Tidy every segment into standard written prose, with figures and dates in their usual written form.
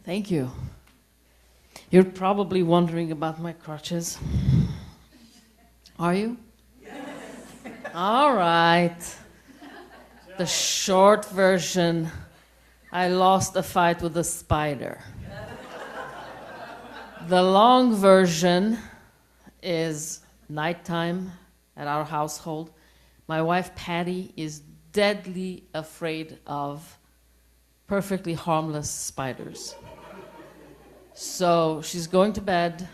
Thank you. You're probably wondering about my crutches. Are you? Yes. All right. The short version, I lost a fight with a spider. The long version is nighttime at our household. My wife Patty is deadly afraid of perfectly harmless spiders. So she's going to bed.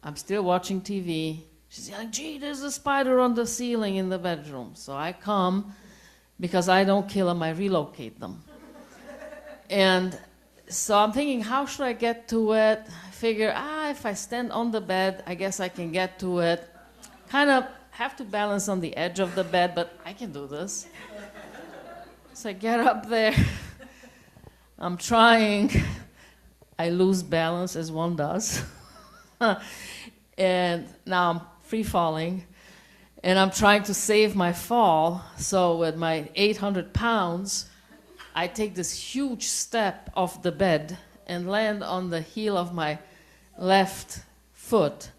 I'm still watching TV. She's yelling, gee, there's a spider on the ceiling in the bedroom. So I come, because I don't kill them, I relocate them. And so I'm thinking, how should I get to it? I figure, if I stand on the bed, I guess I can get to it. Kind of have to balance on the edge of the bed, but I can do this. So I get up there. I'm trying. I lose balance, as one does. And now I'm free falling. And I'm trying to save my fall. So with my 800 pounds, I take this huge step off the bed and land on the heel of my left foot.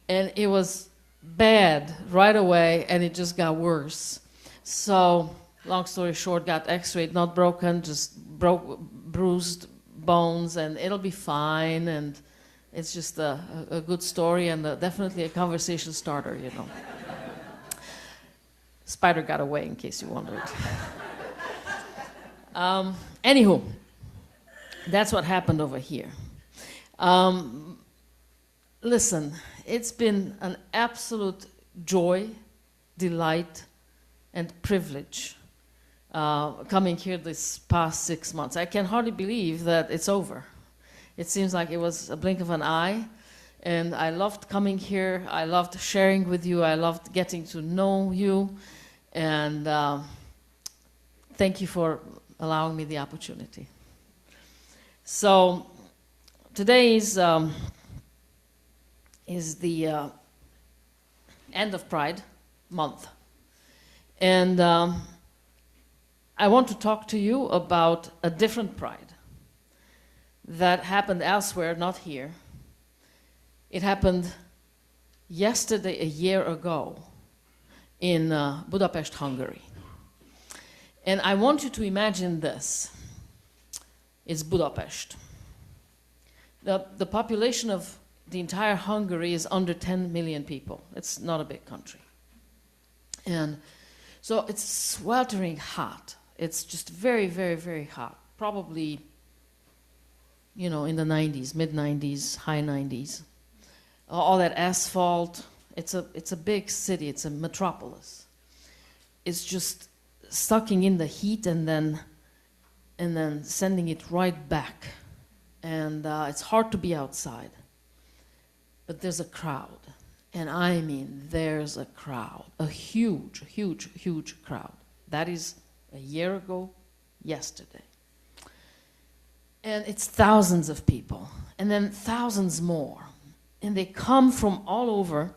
And it was bad right away, and it just got worse. So, long story short, got x-rayed, not broken, just bruised bones, and it'll be fine. And it's just a good story, and definitely a conversation starter, you know. Spider got away, in case you wondered. Anywho, that's what happened over here. Listen, it's been an absolute joy, delight, and privilege coming here this past 6 months. I can hardly believe that it's over. It seems like it was a blink of an eye, and I loved coming here. I loved sharing with you. I loved getting to know you, and thank you for allowing me the opportunity. So today is the end of Pride Month. And I want to talk to you about a different pride that happened elsewhere, not here. It happened yesterday, a year ago, in Budapest, Hungary. And I want you to imagine this. It's Budapest. The population of the entire Hungary is under 10 million people. It's not a big country. And so it's sweltering hot. It's just very, very, very hot. Probably, you know, in the 90s, mid-90s, high 90s. All that asphalt. It's a big city. It's a metropolis. It's just sucking in the heat and then sending it right back. And it's hard to be outside. But there's a crowd. And I mean, there's a crowd. A huge, huge, huge crowd. That is a year ago, yesterday. And it's thousands of people. And then thousands more. And they come from all over,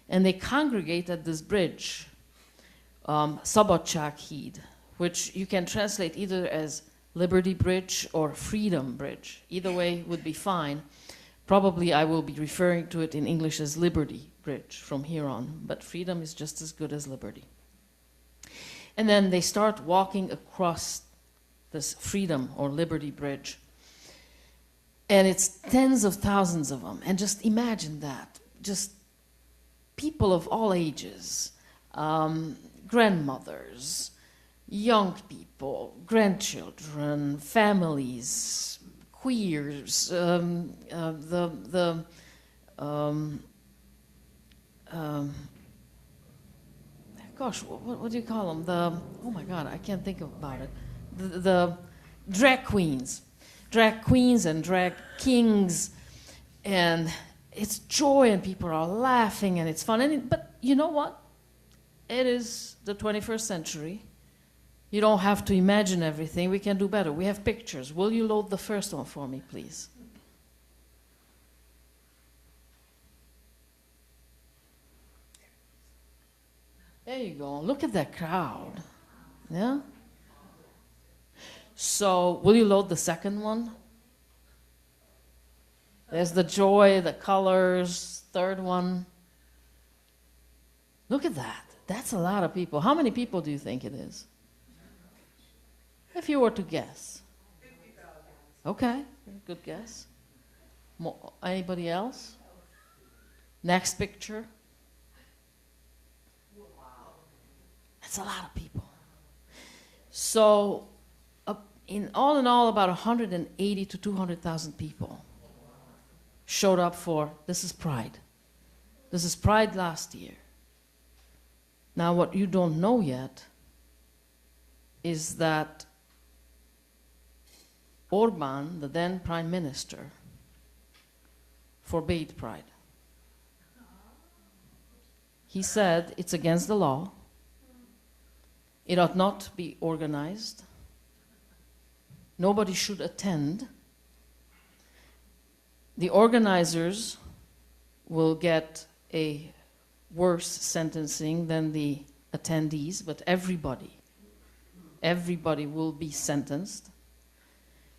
and they congregate at this bridge, Szabadság híd, which you can translate either as Liberty Bridge or Freedom Bridge. Either way would be fine. Probably I will be referring to it in English as Liberty Bridge from here on, but freedom is just as good as liberty. And then they start walking across this Freedom or Liberty Bridge. And it's tens of thousands of them. And just imagine that. Just people of all ages, grandmothers, young people, grandchildren, families, queers, gosh, what do you call them? Oh my God, I can't think about it. The drag queens and drag kings, and it's joy, and people are laughing, and it's fun. But you know what? It is the 21st century. You don't have to imagine everything. We can do better. We have pictures. Will you load the first one for me, please? There you go. Look at that crowd. Yeah? So, will you load the second one? There's the joy, the colors, third one. Look at that. That's a lot of people. How many people do you think it is? If you were to guess. 50,000. Okay, good guess. Anybody else? Next picture. Wow. That's a lot of people. So, in all, about 180 to 200,000 people showed up for, this is Pride. This is Pride last year. Now, what you don't know yet is that Orban, the then prime minister, forbade Pride. He said it's against the law. It ought not be organized. Nobody should attend. The organizers will get a worse sentencing than the attendees, but everybody will be sentenced.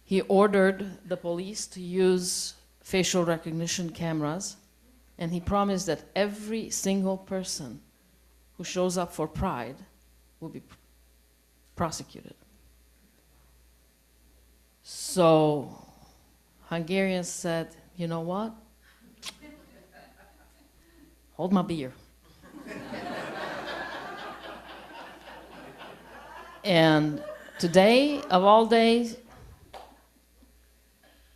He ordered the police to use facial recognition cameras, and he promised that every single person who shows up for Pride will be prosecuted. So Hungarians said, you know what? Hold my beer. And today, of all days,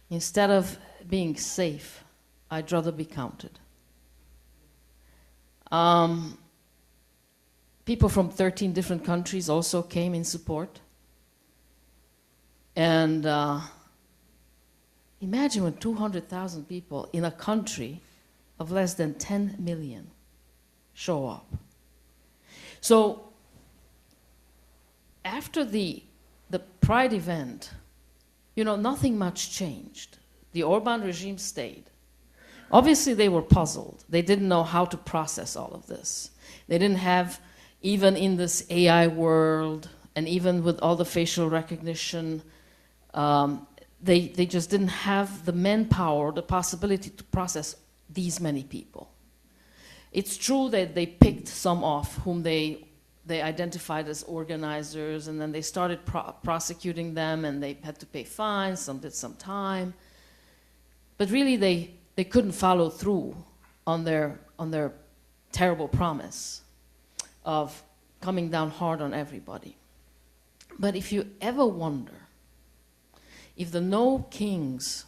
instead of being safe, I'd rather be counted. People from 13 different countries also came in support. And imagine when 200,000 people in a country of less than 10 million show up. So after the Pride event, you know, nothing much changed. The Orban regime stayed. Obviously, they were puzzled. They didn't know how to process all of this. They didn't have, even in this AI world, and even with all the facial recognition, they just didn't have the manpower, the possibility to process these many people. It's true that they picked some off whom they identified as organizers, and then they started prosecuting them, and they had to pay fines, some did some time. But really, they couldn't follow through on their terrible promise of coming down hard on everybody. But if you ever wonder if the No Kings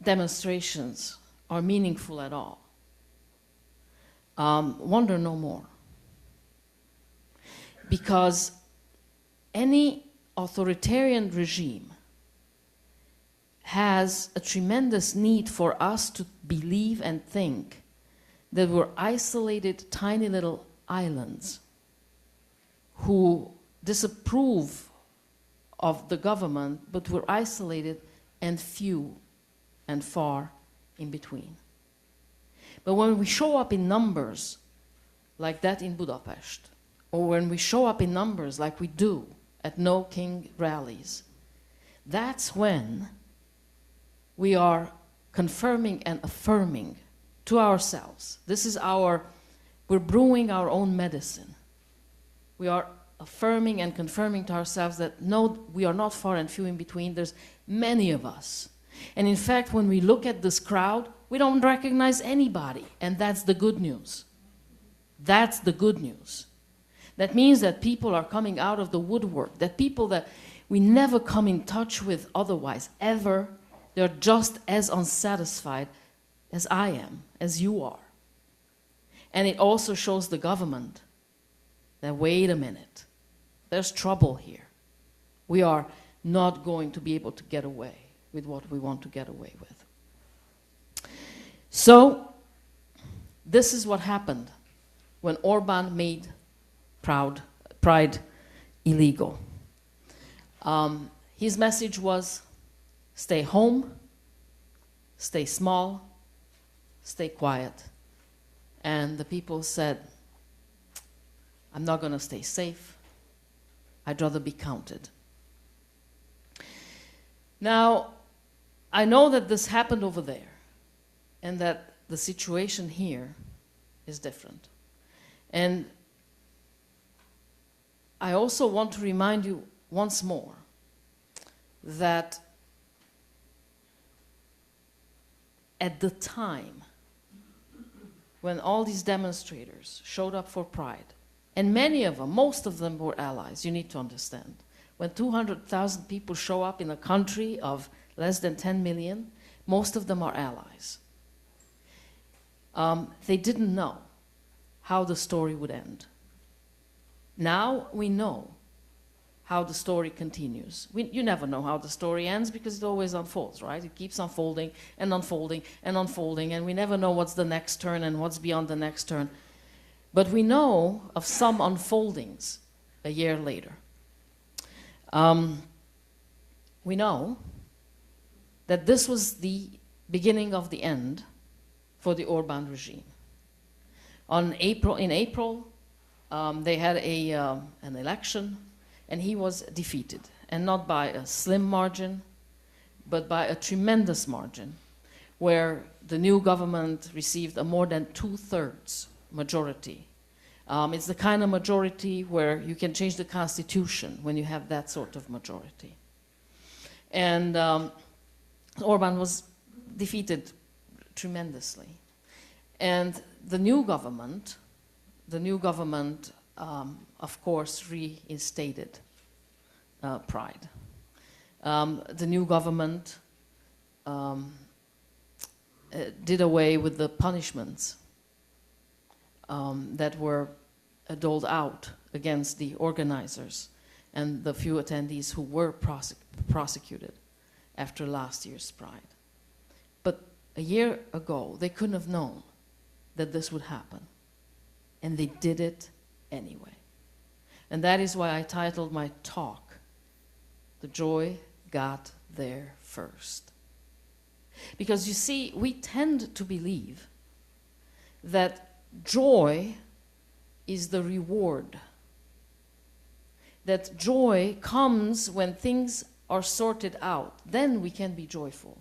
demonstrations are meaningful at all, wonder no more. Because any authoritarian regime has a tremendous need for us to believe and think that we're isolated, tiny little islands who disapprove of the government, but we're isolated and few and far in between. But when we show up in numbers like that in Budapest, or when we show up in numbers like we do at No King rallies, that's when we are confirming and affirming to ourselves. This is we're brewing our own medicine. We are affirming and confirming to ourselves that no, we are not far and few in between. There's many of us. And in fact, when we look at this crowd, we don't recognize anybody. And that's the good news. That's the good news. That means that people are coming out of the woodwork, that people that we never come in touch with otherwise, ever, they're just as unsatisfied as I am, as you are. And it also shows the government that, wait a minute, there's trouble here. We are not going to be able to get away with what we want to get away with. So, this is what happened when Orban made Pride illegal. His message was, stay home, stay small, stay quiet. And the people said, I'm not going to stay safe. I'd rather be counted. Now, I know that this happened over there, and that the situation here is different. And I also want to remind you once more that at the time when all these demonstrators showed up for Pride, and many of them, most of them were allies, you need to understand. When 200,000 people show up in a country of less than 10 million, most of them are allies. They didn't know how the story would end. Now we know how the story continues. You never know how the story ends because it always unfolds, right? It keeps unfolding and unfolding and unfolding, and we never know what's the next turn and what's beyond the next turn. But we know of some unfoldings a year later. We know that this was the beginning of the end for the Orbán regime. In April, they had an election, and he was defeated, and not by a slim margin, but by a tremendous margin, where the new government received a more than 2/3 majority. It's the kind of majority where you can change the constitution when you have that sort of majority. And Orbán was defeated tremendously. And the new government, of course, reinstated Pride. The new government did away with the punishments that were doled out against the organizers and the few attendees who were prosecuted after last year's Pride. But a year ago, they couldn't have known that this would happen. And they did it anyway. And that is why I titled my talk, "The Joy Got There First." Because you see, we tend to believe that joy is the reward. That joy comes when things are sorted out. Then we can be joyful.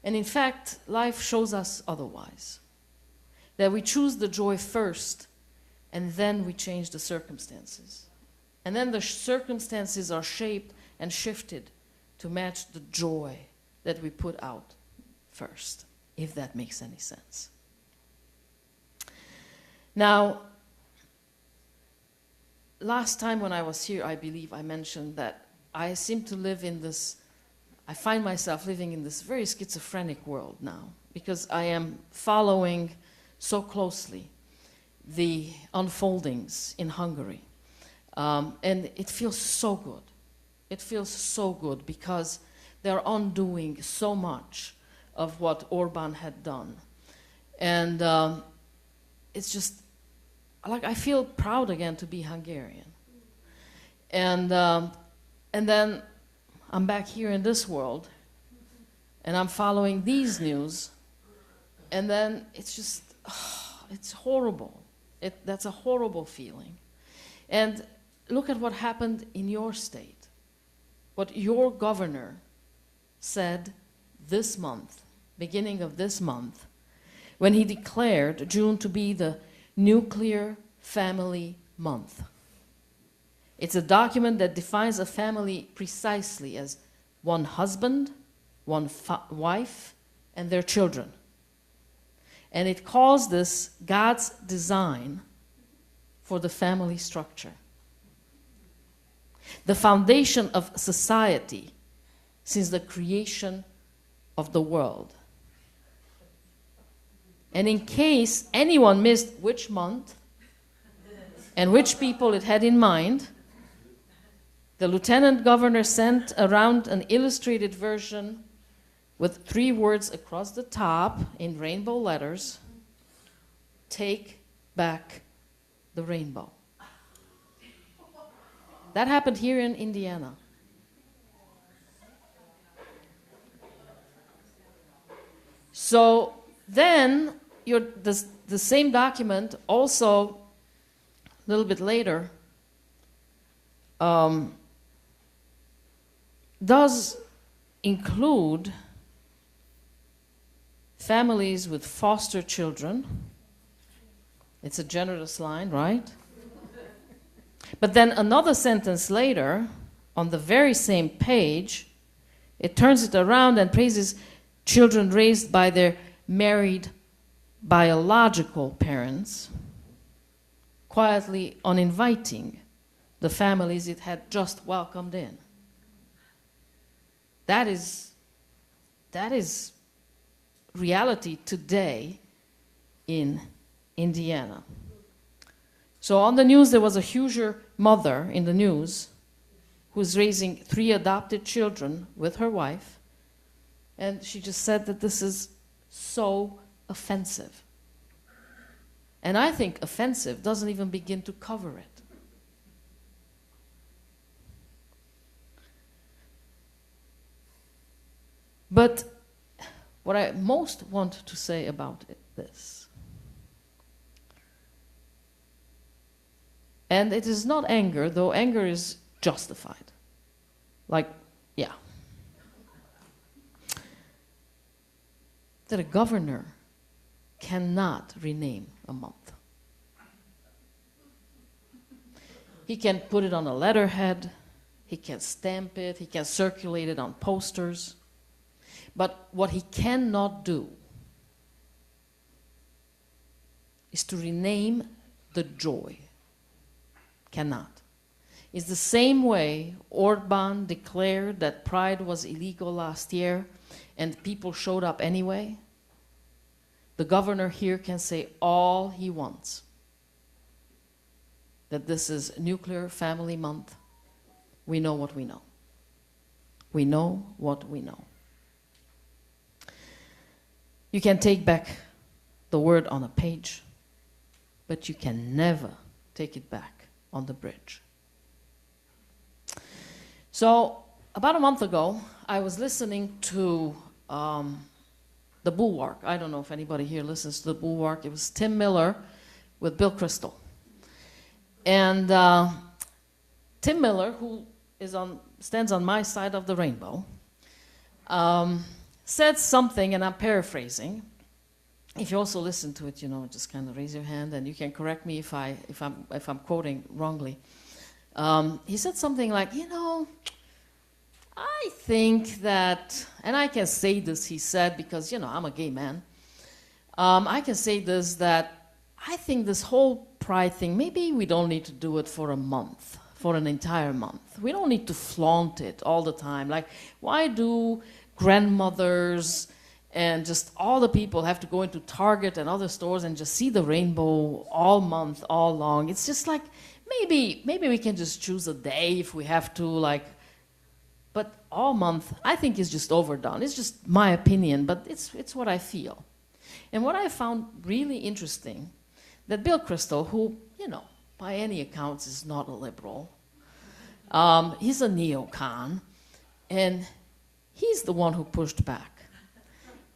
And in fact, life shows us otherwise. That we choose the joy first, and then we change the circumstances. And then the circumstances are shaped and shifted to match the joy that we put out first, if that makes any sense. Now, last time when I was here, I believe I mentioned that I seem to live in this, I find myself living in this very schizophrenic world now, because I am following so closely the unfoldings in Hungary. And it feels so good. It feels so good because they're undoing so much of what Orbán had done. And it's just, like, I feel proud again to be Hungarian. And then I'm back here in this world, and I'm following these news, and then it's just, it's horrible. That's a horrible feeling. And look at what happened in your state. What your governor said this month, beginning of this month, when he declared June to be the Nuclear Family Month. It's a document that defines a family precisely as one husband, one wife, and their children. And it calls this God's design for the family structure. The foundation of society since the creation of the world. And in case anyone missed which month and which people it had in mind, the lieutenant governor sent around an illustrated version with 3 words across the top in rainbow letters: "Take back the rainbow." That happened here in Indiana. So then the same document also, a little bit later, does include families with foster children. It's a generous line, right? But then another sentence later, on the very same page, it turns it around and praises children raised by their married biological parents, quietly uninviting the families it had just welcomed in. That is reality today in Indiana. So on the news, there was a Hoosier mother in the news who's raising 3 adopted children with her wife, and she just said that this is so offensive. And I think offensive doesn't even begin to cover it. But what I most want to say about this, and it is not anger, though anger is justified. Like, yeah. That a governor cannot rename a month. He can put it on a letterhead, he can stamp it, he can circulate it on posters. But what he cannot do is to rename the joy. Cannot. It's the same way Orban declared that Pride was illegal last year and people showed up anyway. The governor here can say all he wants. That this is Nuclear Family Month. We know what we know. We know what we know. You can take back the word on a page, but you can never take it back on the bridge. So, about a month ago, I was listening to The Bulwark. I don't know if anybody here listens to The Bulwark. It was Tim Miller with Bill Kristol. And Tim Miller, who stands on my side of the rainbow, said something, and I'm paraphrasing. If you also listen to it, just kind of raise your hand, and you can correct me if I'm quoting wrongly. He said something like, I think that, and I can say this, he said, because I'm a gay man. I can say this, that I think this whole Pride thing, maybe we don't need to do it for a month, for an entire month. We don't need to flaunt it all the time. Like, why do grandmothers and just all the people have to go into Target and other stores and just see the rainbow all month, all long? It's just like, maybe we can just choose a day if we have to, but all month, I think is just overdone. It's just my opinion, but it's what I feel. And what I found really interesting, that Bill Kristol, who, by any accounts is not a liberal, he's a neocon, and he's the one who pushed back.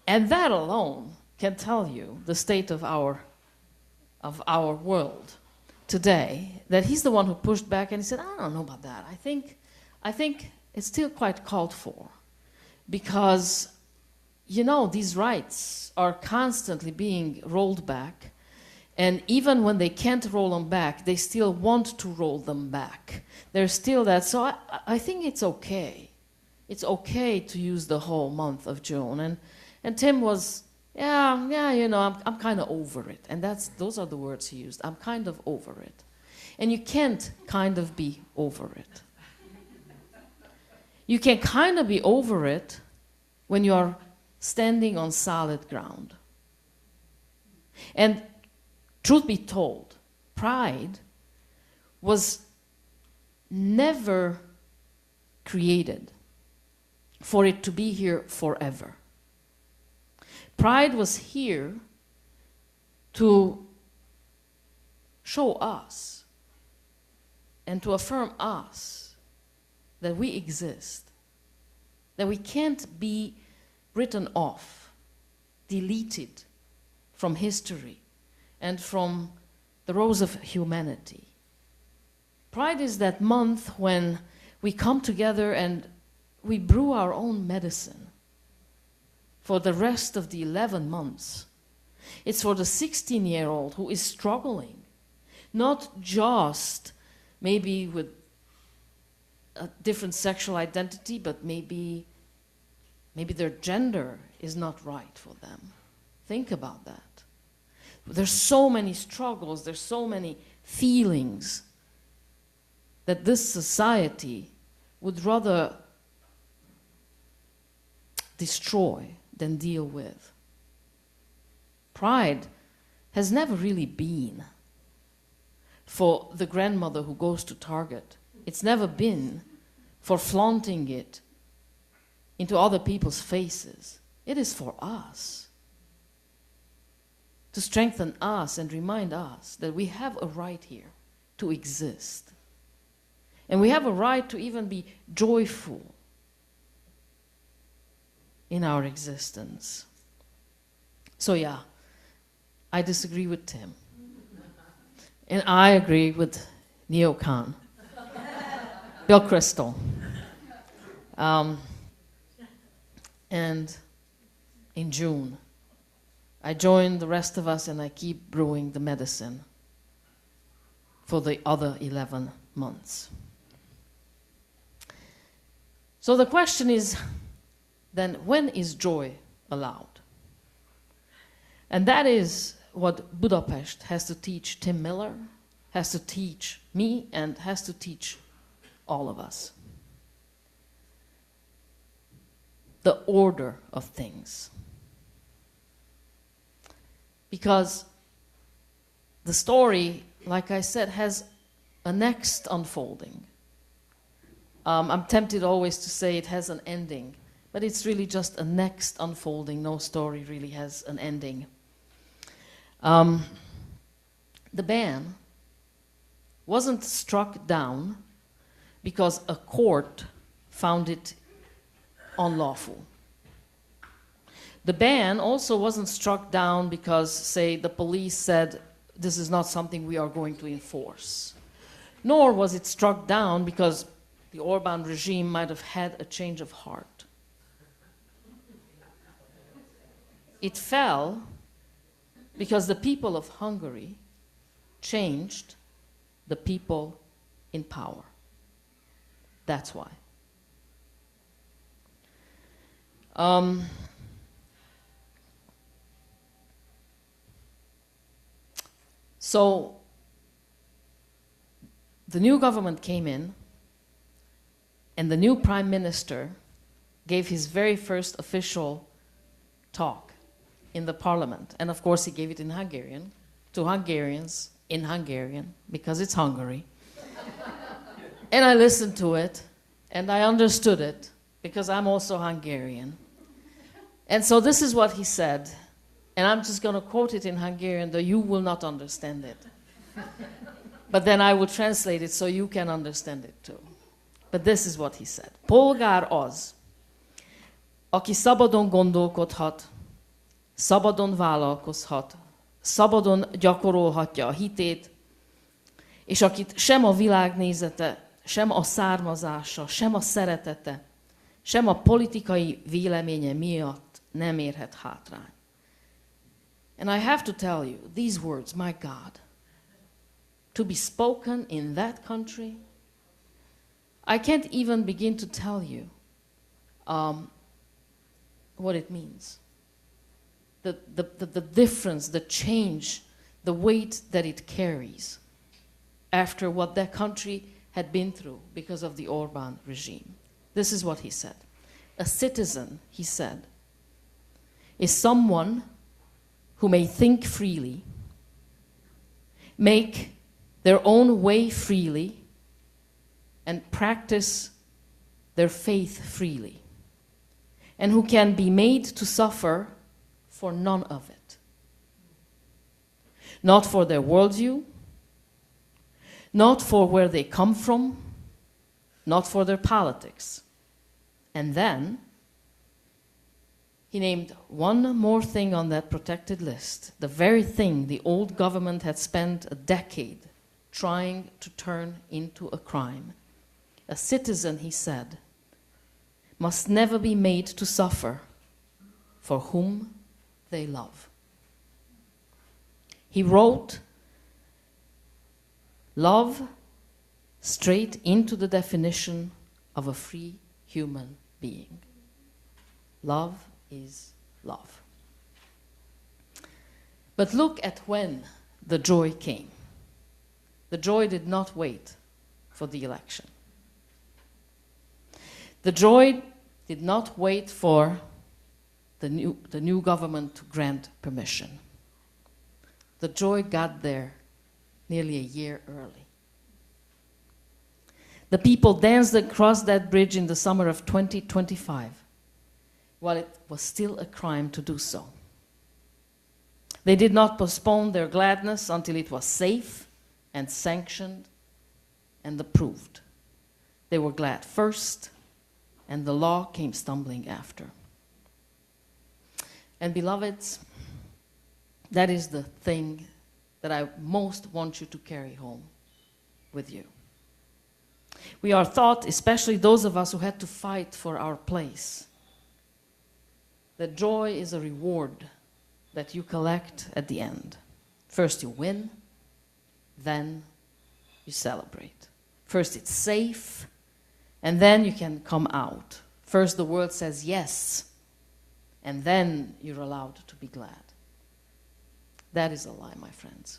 And that alone can tell you the state of our world today, that he's the one who pushed back, and he said, I don't know about that. I think it's still quite called for, because, these rights are constantly being rolled back, and even when they can't roll them back, they still want to roll them back. There's still that. So I think it's okay. It's okay to use the whole month of June. And Tim was, I'm kind of over it. And those are the words he used. I'm kind of over it. And you can't kind of be over it. You can kind of be over it when you are standing on solid ground. And truth be told, Pride was never created for it to be here forever. Pride was here to show us and to affirm us that we exist, that we can't be written off, deleted from history and from the rows of humanity. Pride is that month when we come together and we brew our own medicine for the rest of the 11 months. It's for the 16-year-old who is struggling, not just maybe with a different sexual identity, but maybe their gender is not right for them. Think about that. There's so many struggles, there's so many feelings that this society would rather destroy than deal with. Pride has never really been for the grandmother who goes to Target. It's never been for flaunting it into other people's faces. It is for us, to strengthen us and remind us that we have a right here to exist. And we have a right to even be joyful in our existence. So yeah, I disagree with Tim. And I agree with Neo Khan, Bill Crystal. And in June, I join the rest of us and I keep brewing the medicine for the other 11 months. So the question is, then when is joy allowed? And that is what Budapest has to teach Tim Miller, has to teach me, and has to teach all of us. The order of things. Because the story, like I said, has a next unfolding. I'm tempted always to say it has an ending, but it's really just a next unfolding. No story really has an ending. The ban wasn't struck down because a court found it unlawful. The ban also wasn't struck down because, say, the police said this is not something we are going to enforce. Nor was it struck down because the Orbán regime might have had a change of heart. It fell because the people of Hungary changed the people in power. That's why. So the new government came in, and the new prime minister gave his very first official talk in the parliament. And of course he gave it in Hungarian, to Hungarians in Hungarian, because it's Hungary. And I listened to it, and I understood it, because I'm also Hungarian. And so this is what he said, and I'm just going to quote it in Hungarian, though you will not understand it. But then I will translate it so you can understand it too. But this is what he said. Polgár az, aki szabadon gondolkodhat, szabadon vállalkozhat, szabadon gyakorolhatja a hitét, és akit sem a világnézete, sem a származása, sem a szeretete, sem a politikai véleménye miatt nem érhet hátrány. And I have to tell you, these words, my God, to be spoken in that country, I can't even begin to tell you what it means. The difference, the change, the weight that it carries after what that country had been through because of the Orbán regime. This is what he said. A citizen, he said, is someone who may think freely, make their own way freely, and practice their faith freely, and who can be made to suffer for none of it. Not for their worldview, not for where they come from, not for their politics. And then he named one more thing on that protected list, the very thing the old government had spent a decade trying to turn into a crime. A citizen, he said, must never be made to suffer for whom they love. He wrote love straight into the definition of a free human being. Love is love. But look at when the joy came. The joy did not wait for the election. The joy did not wait for the new government to grant permission. The joy got there nearly a year early. The people danced across that bridge in the summer of 2025, while it was still a crime to do so. They did not postpone their gladness until it was safe and sanctioned and approved. They were glad first, and the law came stumbling after. And beloveds, that is the thing that I most want you to carry home with you. We are taught, especially those of us who had to fight for our place, that joy is a reward that you collect at the end. First you win, then you celebrate. First it's safe, and then you can come out. First the world says yes, and then you're allowed to be glad. That is a lie, my friends.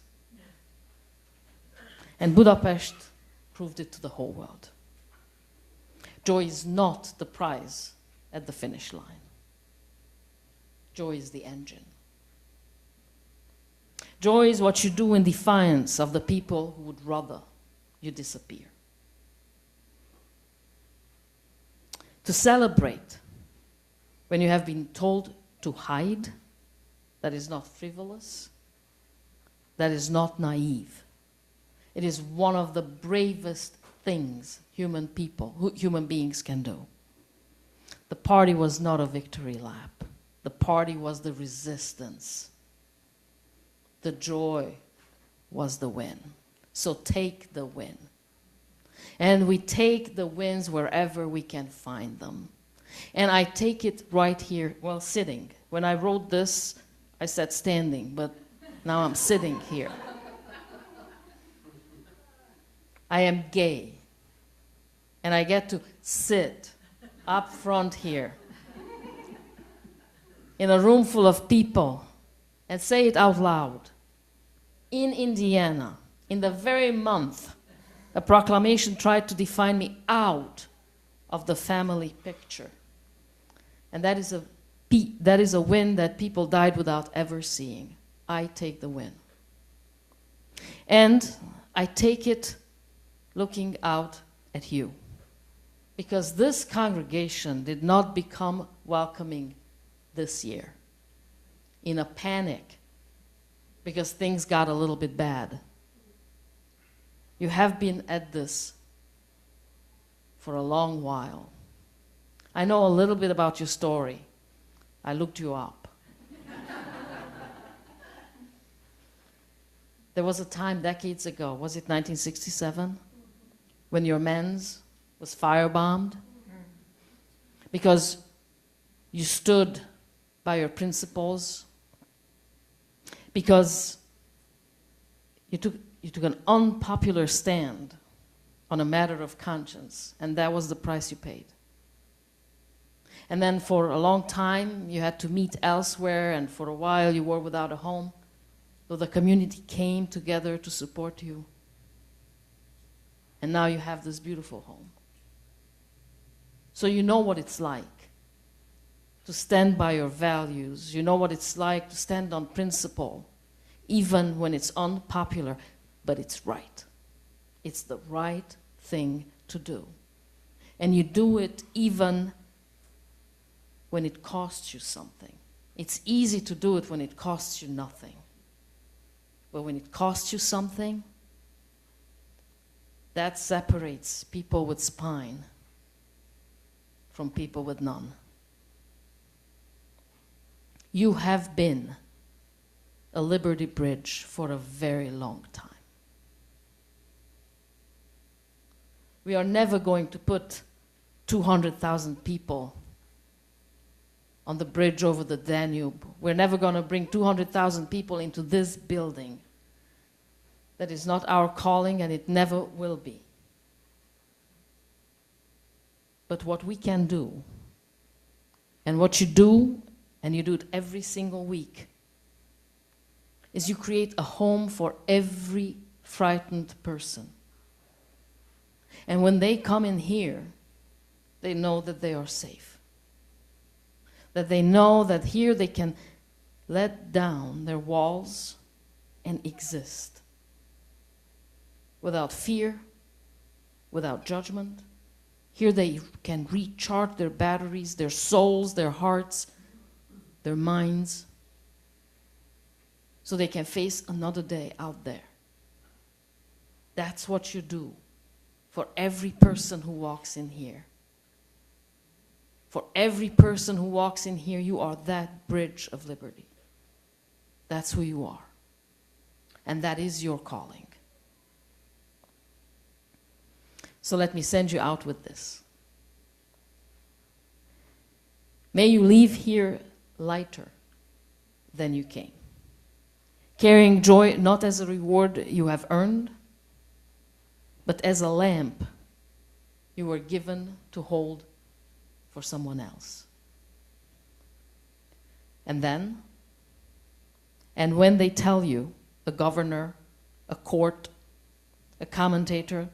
And Budapest proved it to the whole world. Joy is not the prize at the finish line. Joy is the engine. Joy is what you do in defiance of the people who would rather you disappear. To celebrate when you have been told to hide, that is not frivolous, that is not naive. It is one of the bravest things human beings can do. The party was not a victory lap. The party was the resistance. The joy was the win. So take the win. And we take the wins wherever we can find them. And I take it right here, well, sitting. When I wrote this, I said standing, but now I'm sitting here. I am gay. And I get to sit up front here in a room full of people and say it out loud. In Indiana, in the very month a proclamation tried to define me out of the family picture. And that is a win that people died without ever seeing. I take the win. And I take it looking out at you. Because this congregation did not become welcoming this year in a panic because things got a little bit bad. You have been at this for a long while. I know a little bit about your story. I looked you up. There was a time decades ago, was it 1967, when your men's was firebombed? Because you stood by your principles, because you took an unpopular stand on a matter of conscience, and that was the price you paid. And then for a long time, you had to meet elsewhere, and for a while you were without a home, though the community came together to support you. And now you have this beautiful home. So you know what it's like to stand by your values. You know what it's like to stand on principle, even when it's unpopular, but it's right. It's the right thing to do. And you do it even when it costs you something. It's easy to do it when it costs you nothing. But when it costs you something, that separates people with spine from people with none. You have been a Liberty Bridge for a very long time. We are never going to put 200,000 people on the bridge over the Danube. We're never going to bring 200,000 people into this building. That is not our calling, and it never will be. But what we can do, and what you do, and you do it every single week, is you create a home for every frightened person. And when they come in here, they know that they are safe. That they know that here they can let down their walls and exist. Without fear, without judgment. Here they can recharge their batteries, their souls, their hearts, their minds, so they can face another day out there. That's what you do for every person who walks in here. For every person who walks in here, you are that bridge of liberty. That's who you are. And that is your calling. So let me send you out with this. May you leave here lighter than you came, carrying joy not as a reward you have earned, but as a lamp you were given to hold for someone else. And then, and when they tell you, a governor, a court, a commentator,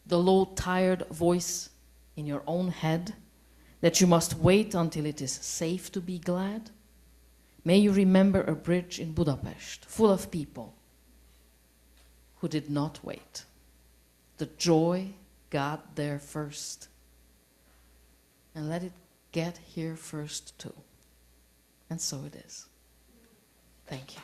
the low, tired voice in your own head, that you must wait until it is safe to be glad, may you remember a bridge in Budapest full of people who did not wait. The joy got there first. And let it get here first too. And so it is. Thank you.